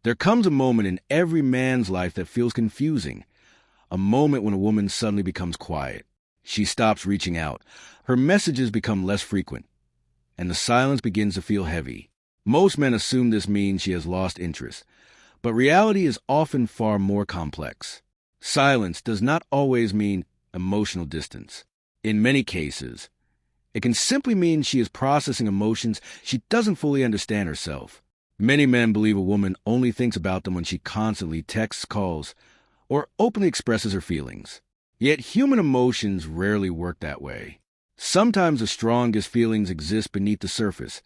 There comes a moment in every man's life that feels confusing, a moment when a woman suddenly becomes quiet. She stops reaching out. Her messages become less frequent, and the silence begins to feel heavy. Most men assume this means she has lost interest, but reality is often far more complex. Silence does not always mean emotional distance. In many cases, it can simply mean she is processing emotions she doesn't fully understand herself. Many men believe a woman only thinks about them when she constantly texts, calls, or openly expresses her feelings. Yet human emotions rarely work that way. Sometimes the strongest feelings exist beneath the surface,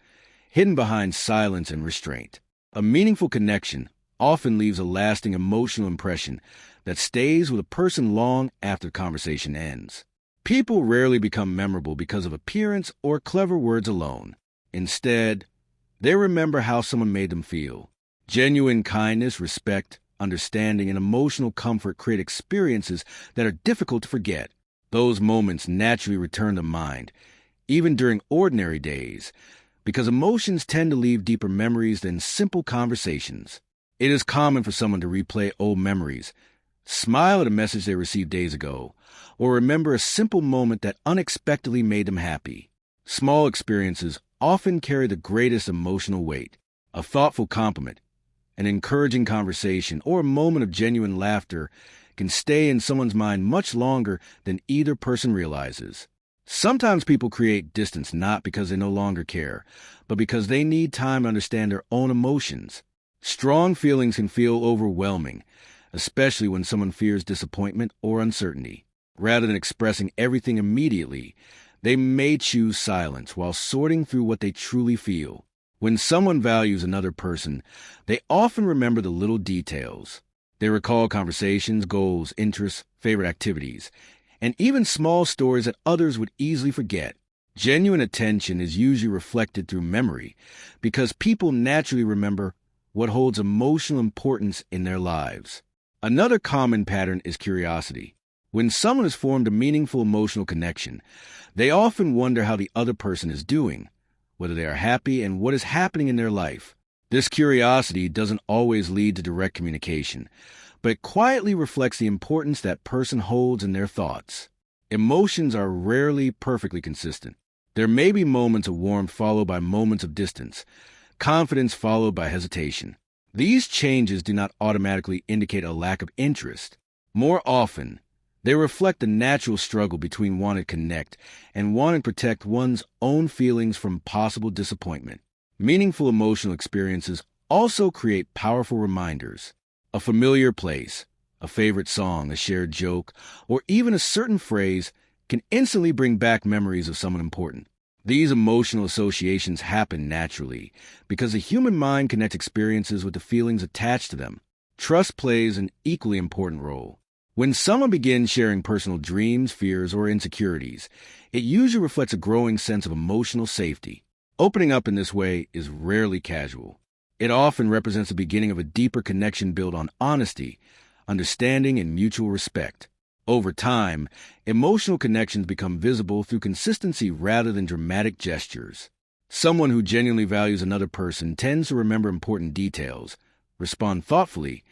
hidden behind silence and restraint. A meaningful connection often leaves a lasting emotional impression that stays with a person long after the conversation ends. People rarely become memorable because of appearance or clever words alone. Instead, they remember how someone made them feel. Genuine kindness, respect, understanding, and emotional comfort create experiences that are difficult to forget. Those moments naturally return to mind, even during ordinary days, because emotions tend to leave deeper memories than simple conversations. It is common for someone to replay old memories, smile at a message they received days ago, or remember a simple moment that unexpectedly made them happy. Small experiences often carry the greatest emotional weight. A thoughtful compliment, an encouraging conversation, or a moment of genuine laughter can stay in someone's mind much longer than either person realizes. Sometimes people create distance not because they no longer care, but because they need time to understand their own emotions. Strong feelings can feel overwhelming, especially when someone fears disappointment or uncertainty. Rather than expressing everything immediately, they may choose silence while sorting through what they truly feel. When someone values another person, they often remember the little details. They recall conversations, goals, interests, favorite activities, and even small stories that others would easily forget. Genuine attention is usually reflected through memory because people naturally remember what holds emotional importance in their lives. Another common pattern is curiosity. When someone has formed a meaningful emotional connection, they often wonder how the other person is doing, whether they are happy, and what is happening in their life. This curiosity doesn't always lead to direct communication, but it quietly reflects the importance that person holds in their thoughts. Emotions are rarely perfectly consistent. There may be moments of warmth followed by moments of distance, confidence followed by hesitation. These changes do not automatically indicate a lack of interest. More often, they reflect the natural struggle between wanting to connect and wanting to protect one's own feelings from possible disappointment. Meaningful emotional experiences also create powerful reminders. A familiar place, a favorite song, a shared joke, or even a certain phrase can instantly bring back memories of someone important. These emotional associations happen naturally because the human mind connects experiences with the feelings attached to them. Trust plays an equally important role. When someone begins sharing personal dreams, fears, or insecurities, it usually reflects a growing sense of emotional safety. Opening up in this way is rarely casual. It often represents the beginning of a deeper connection built on honesty, understanding, and mutual respect. Over time, emotional connections become visible through consistency rather than dramatic gestures. Someone who genuinely values another person tends to remember important details, respond thoughtfully,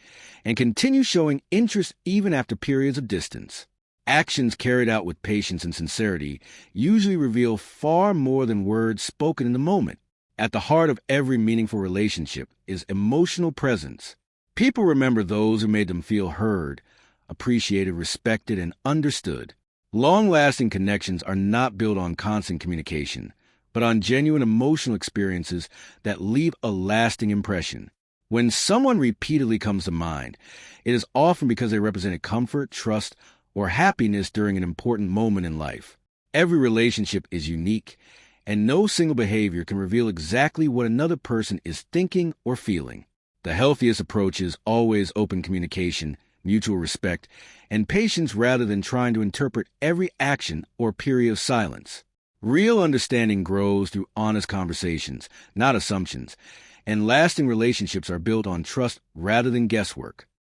and continue showing interest even after periods of distance. Actions carried out with patience and sincerity usually reveal far more than words spoken in the moment. At the heart of every meaningful relationship is emotional presence. People remember those who made them feel heard, appreciated, respected, and understood. Long-lasting connections are not built on constant communication, but on genuine emotional experiences that leave a lasting impression. When someone repeatedly comes to mind, it is often because they represented comfort, trust, or happiness during an important moment in life. Every relationship is unique, and no single behavior can reveal exactly what another person is thinking or feeling. The healthiest approach is always open communication, mutual respect, and patience rather than trying to interpret every action or period of silence. Real understanding grows through honest conversations, not assumptions, and lasting relationships are built on trust rather than guesswork.